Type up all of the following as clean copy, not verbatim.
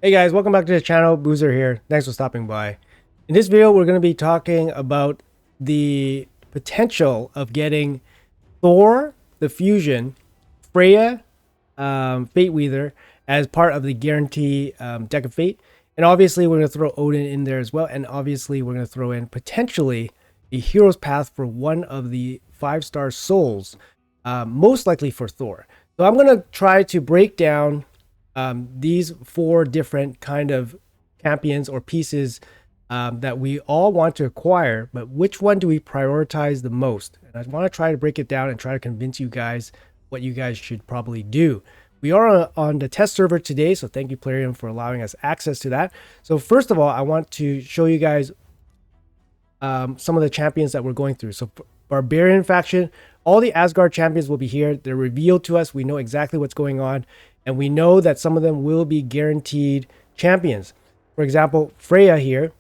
Hey guys, welcome back to the channel. Boozer here. Thanks for stopping by. In this video, we're going to be talking about the potential of getting Thor, the Fusion, Freya, Fate Weather as part of the guarantee deck of Fate. And obviously, we're going to throw Odin in there as well. And obviously, we're going to throw in potentially a hero's path for one of the 5-star souls, most likely for Thor. So I'm going to try to break down these 4 different kind of champions or pieces that we all want to acquire, but which one do we prioritize the most? And I want to try to break it down and try to convince you guys what you guys should probably do. We are on the test server today, so thank you Plarium for allowing us access to that. So first of all, I want to show you guys some of the champions that we're going through. So Barbarian faction, all the Asgard champions will be here. They're revealed to us. We know exactly what's going on. And we know that some of them will be guaranteed champions. For example, Freya here.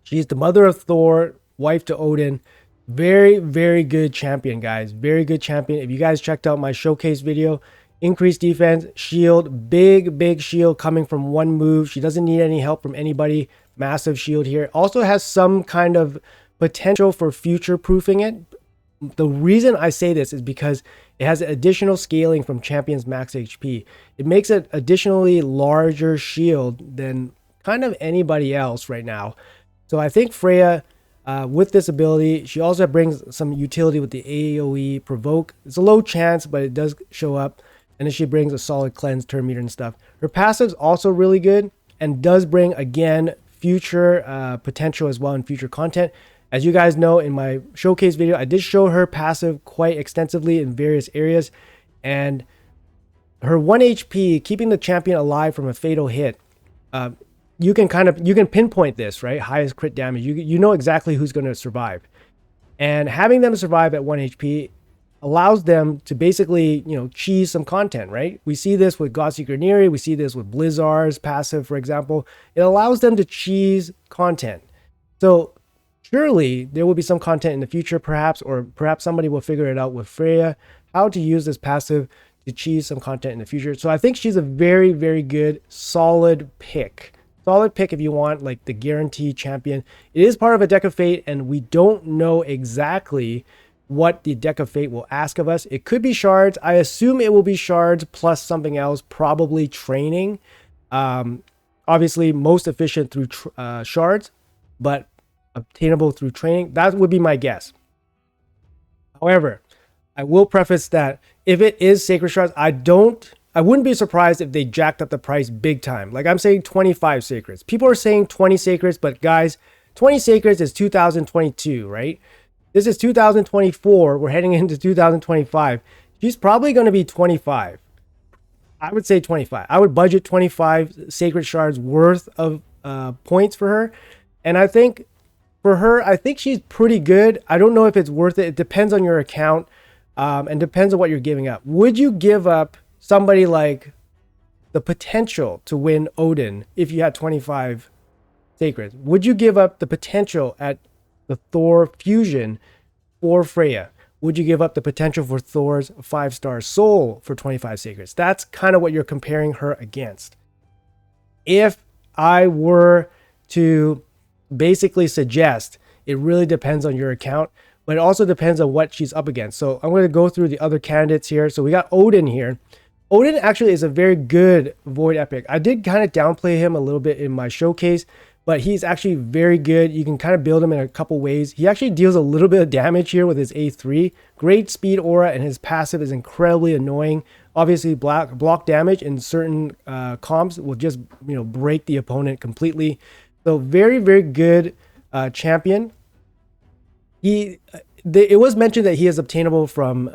She's the mother of Thor, wife to Odin. Very, very good champion, guys. Very good champion. If you guys checked out my showcase video, increased defense, shield, big shield coming from one move. She doesn't need any help from anybody. Massive shield here. Also has some kind of potential for future proofing it. The reason I say this is because it has additional scaling from Champion's max HP. It makes it additionally larger shield than kind of anybody else right now. So I think Freya, with this ability, she also brings some utility with the AoE provoke. It's a low chance, but it does show up. And then she brings a solid cleanse, turn meter and stuff. Her passive's also really good and does bring, again, future potential as well in future content. As you guys know, in my showcase video, I did show her passive quite extensively in various areas. And her 1 HP, keeping the champion alive from a fatal hit, you can pinpoint this, right? Highest crit damage. You know exactly who's going to survive. And having them survive at 1 HP allows them to basically, cheese some content, right? We see this with Godseeker Neri. We see this with Blizzard's passive, for example. It allows them to cheese content. So surely there will be some content in the future, perhaps, or perhaps somebody will figure it out with Freya, how to use this passive to cheese some content in the future. So I think she's a very, very good, solid pick. Solid pick if you want like the guarantee champion. It is part of a deck of Fate, and we don't know exactly what the deck of Fate will ask of us. It could be shards. I assume it will be shards plus something else, probably training. Obviously, most efficient through shards, but obtainable through training. That would be my guess. However, I will preface that if it is sacred shards, I wouldn't be surprised if they jacked up the price big time. Like I'm saying 25 sacreds. People are saying 20 sacreds, but guys, 20 sacreds is 2022, right? This is 2024. We're heading into 2025. She's probably going to be 25. I would say 25. I would budget 25 sacred shards worth of points for her. And I think for her, I think she's pretty good. I don't know if it's worth it. It depends on your account and depends on what you're giving up. Would you give up somebody like the potential to win Odin if you had 25 sacreds? Would you give up the potential at the Thor Fusion for Freya? Would you give up the potential for Thor's 5-star soul for 25 sacreds? That's kind of what you're comparing her against. If I were to basically suggest, it really depends on your account, but it also depends on what she's up against. So I'm going to go through the other candidates here. So we got Odin here. Odin actually is a very good Void Epic. I did kind of downplay him a little bit in my showcase, but he's actually very good. You can kind of build him in a couple ways. He actually deals a little bit of damage here with his A3. Great speed aura, and his passive is incredibly annoying. Obviously, block damage in certain comps will just break the opponent completely. So very, very good champion. It was mentioned that he is obtainable from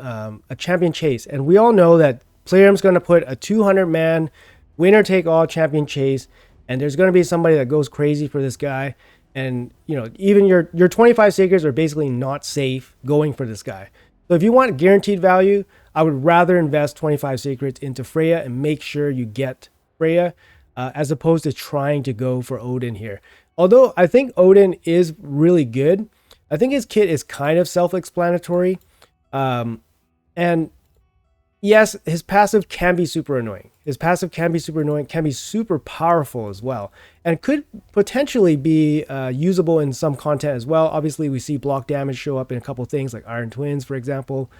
a champion chase. And we all know that Plarium's going to put a 200-man winner-take-all champion chase. And there's going to be somebody that goes crazy for this guy. And, even your 25 sacreds are basically not safe going for this guy. So if you want guaranteed value, I would rather invest 25 sacreds into Freya and make sure you get Freya. As opposed to trying to go for Odin here. Although I think Odin is really good. I think his kit is kind of self-explanatory. And yes, his passive can be super annoying. His passive can be super annoying, can be super powerful as well, and could potentially be usable in some content as well. Obviously, we see block damage show up in a couple things like Iron Twins, for example.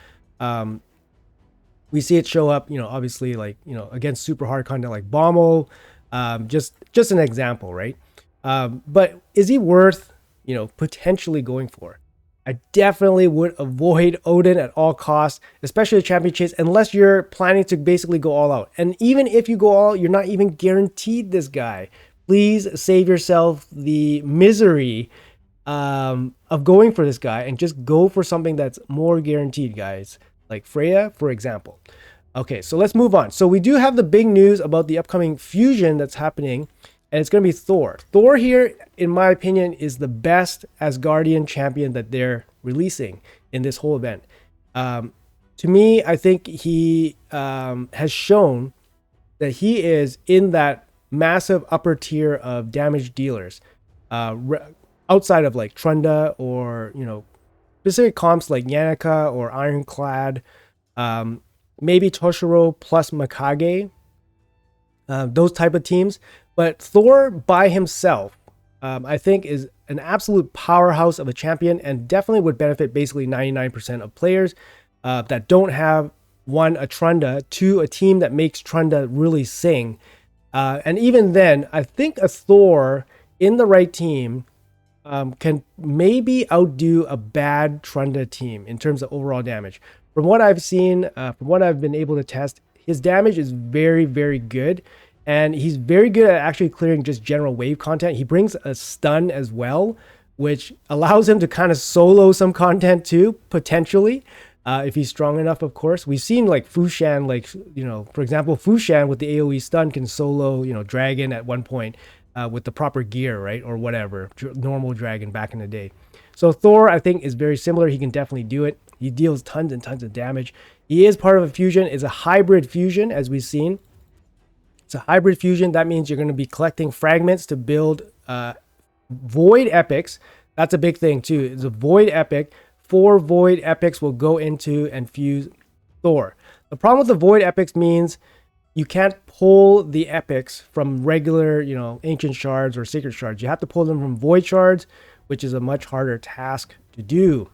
We see it show up, obviously, like, against super hard content like Bommel. Just an example, right? But is he worth, potentially going for? I definitely would avoid Odin at all costs, especially the champion chase, unless you're planning to basically go all out. And even if you go all out, you're not even guaranteed this guy. Please save yourself the misery of going for this guy and just go for something that's more guaranteed, guys. Like Freya, for example. Okay, so let's move on. So we do have the big news about the upcoming fusion that's happening, and it's going to be Thor. Thor here, in my opinion, is the best Asgardian champion that they're releasing in this whole event. To me, I think he has shown that he is in that massive upper tier of damage dealers, outside of like Trunda or, specific comps like Yannicka or Ironclad, maybe Toshiro plus Mikage, those type of teams. But Thor by himself, I think, is an absolute powerhouse of a champion and definitely would benefit basically 99% of players that don't have, one, a Trunda, two, a team that makes Trunda really sing. And even then, I think a Thor in the right team can maybe outdo a bad Trunda team in terms of overall damage. From what I've seen, from what I've been able to test, his damage is very, very good. And he's very good at actually clearing just general wave content. He brings a stun as well, which allows him to kind of solo some content too, potentially, if he's strong enough, of course. We've seen like Fushan, for example, Fushan with the AoE stun can solo, Dragon at one point with the proper gear, right? Or whatever, normal Dragon back in the day. So Thor, I think, is very similar. He can definitely do it. He deals tons and tons of damage. He is part of a fusion, is a hybrid fusion, as we've seen. It's a hybrid fusion. That means you're going to be collecting fragments to build void epics. That's a big thing too. It's a void epic. 4 void epics will go into and fuse Thor. The problem with the void epics means you can't pull the epics from regular, ancient shards or sacred shards. You have to pull them from void shards, which is a much harder task to do.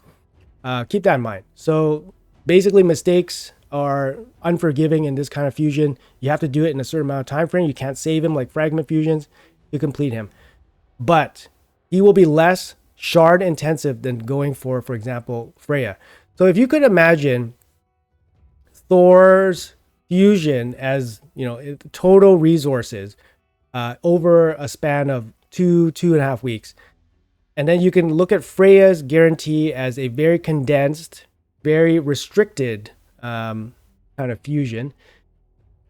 Keep that in mind. So basically, mistakes are unforgiving in this kind of fusion. You have to do it in a certain amount of time frame. You can't save him like fragment fusions to complete him. But he will be less shard intensive than going for example, Freya. So if you could imagine Thor's fusion as, total resources over a span of 2.5 weeks. And then you can look at Freya's guarantee as a very condensed, very restricted kind of fusion.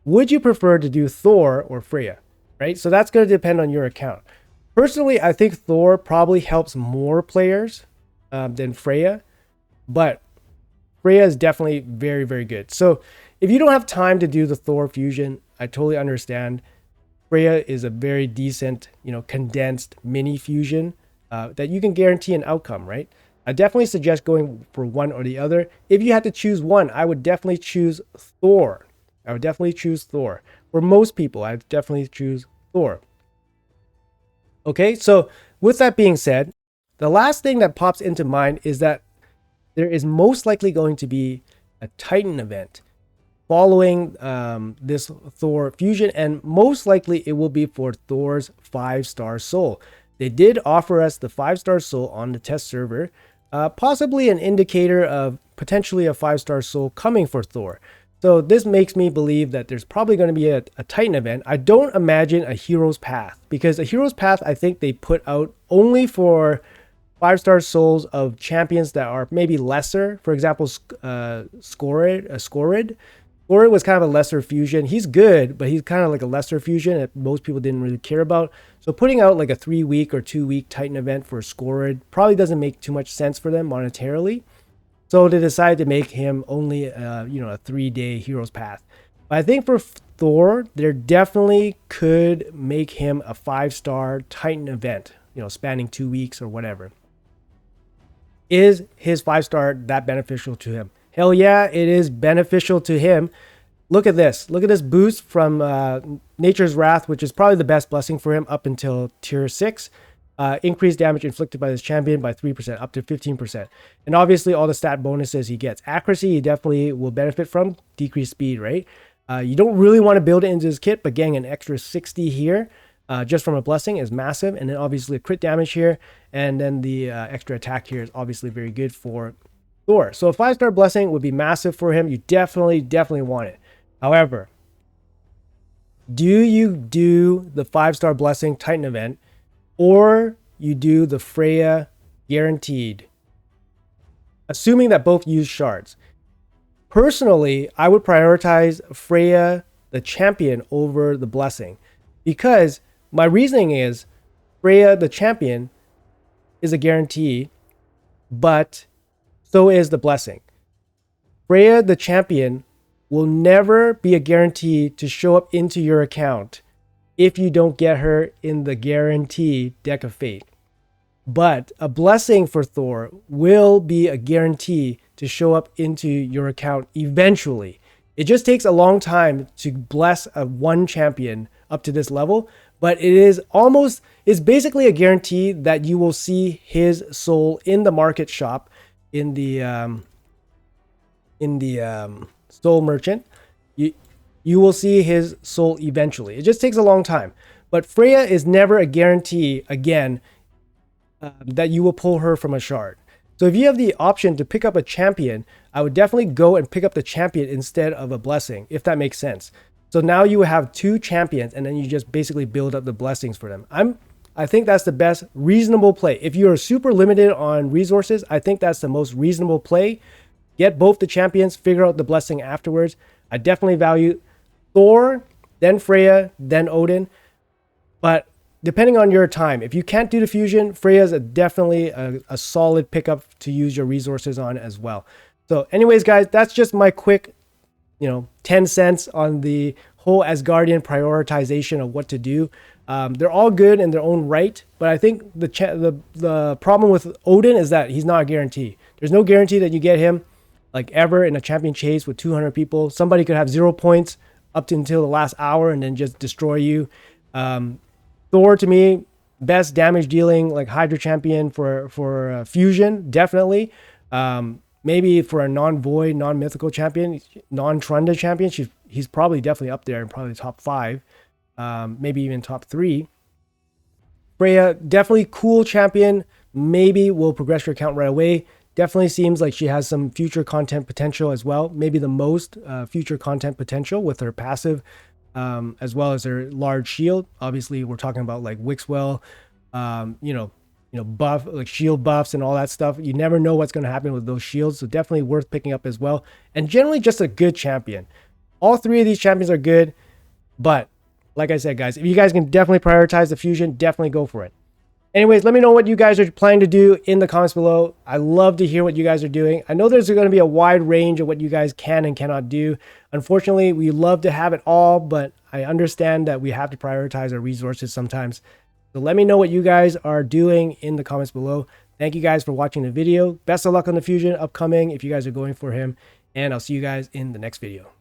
Would you prefer to do Thor or Freya? Right? So that's going to depend on your account. Personally, I think Thor probably helps more players than Freya, but Freya is definitely very, very good. So if you don't have time to do the Thor fusion, I totally understand. Freya is a very decent, condensed mini fusion that you can guarantee an outcome, right? I definitely suggest going for one or the other. If you had to choose one, I would definitely choose Thor. For most people, I would definitely choose Thor. Okay, so with that being said, the last thing that pops into mind is that there is most likely going to be a Titan event following this Thor fusion, and most likely it will be for Thor's 5-star soul. They did offer us the 5-star soul on the test server, possibly an indicator of potentially a 5-star soul coming for Thor. So this makes me believe that there's probably going to be a Titan event. I don't imagine a Hero's Path, because a Hero's Path, I think they put out only for 5-star souls of champions that are maybe lesser. For example, Skorid. Skorid was kind of a lesser fusion. He's good, but he's kind of like a lesser fusion that most people didn't really care about. So putting out like a 3-week or 2-week Titan event for Skorid probably doesn't make too much sense for them monetarily. So they decided to make him only, a 3-day Hero's Path. But I think for Thor, they definitely could make him a 5-star Titan event, spanning 2 weeks or whatever. Is his 5-star that beneficial to him? hell yeah, it is beneficial to him. Look at this. Look at this boost from Nature's Wrath, which is probably the best blessing for him up until tier 6. Increased damage inflicted by this champion by 3%, up to 15%. And obviously all the stat bonuses he gets. Accuracy, he definitely will benefit from. Decreased speed, right? You don't really want to build it into his kit, but getting an extra 60 here just from a blessing is massive. And then obviously a crit damage here. And then the extra attack here is obviously very good for Thor. So a 5-star blessing would be massive for him. You definitely want it. However, do you do the 5-star blessing Titan event, or you do the Freya guaranteed, assuming that both use shards? Personally, I would prioritize Freya the champion over the blessing, because my reasoning is Freya the champion is a guarantee, but so is the blessing. Freya the champion will never be a guarantee to show up into your account if you don't get her in the guarantee deck of fate. But a blessing for Thor will be a guarantee to show up into your account eventually. It just takes a long time to bless a one champion up to this level, but it's basically a guarantee that you will see his soul in the market shop, in the soul merchant. You will see his soul eventually. It just takes a long time. But Freya is never a guarantee, again, that you will pull her from a shard. So if you have the option to pick up a champion, I would definitely go and pick up the champion instead of a blessing, if that makes sense. So now you have 2 champions, and then you just basically build up the blessings for them. I think that's the best reasonable play. If you are super limited on resources, I think that's the most reasonable play. Get both the champions, figure out the blessing afterwards. I definitely value Thor, then Freya, then Odin. But depending on your time, if you can't do the fusion, Freya's definitely a solid pickup to use your resources on as well. So anyways, guys, that's just my quick, 10 cents on the whole Asgardian prioritization of what to do. They're all good in their own right, but I think the problem with Odin is that he's not a guarantee. There's no guarantee that you get him like ever in a champion chase with 200 people. Somebody could have 0 points up to until the last hour and then just destroy you. Thor, to me, best damage dealing like Hydra champion for fusion, definitely. Maybe for a non-void, non-mythical champion, non-Trunda champion, he's probably definitely up there and probably top 5, maybe even top 3. Freya, definitely cool champion. Maybe will progress your account right away. Definitely seems like she has some future content potential as well. Maybe the most future content potential with her passive, as well as her large shield. Obviously, we're talking about like Wixwell, buff, like shield buffs and all that stuff. You never know what's going to happen with those shields, so definitely worth picking up as well. And generally just a good champion. All 3 of these champions are good, but like I said, guys, if you guys can definitely prioritize the fusion, definitely go for it. Anyways, let me know what you guys are planning to do in the comments below. I love to hear what you guys are doing. I know there's going to be a wide range of what you guys can and cannot do. Unfortunately, we love to have it all, but I understand that we have to prioritize our resources sometimes. So let me know what you guys are doing in the comments below. Thank you guys for watching the video. Best of luck on the fusion upcoming if you guys are going for him, and I'll see you guys in the next video.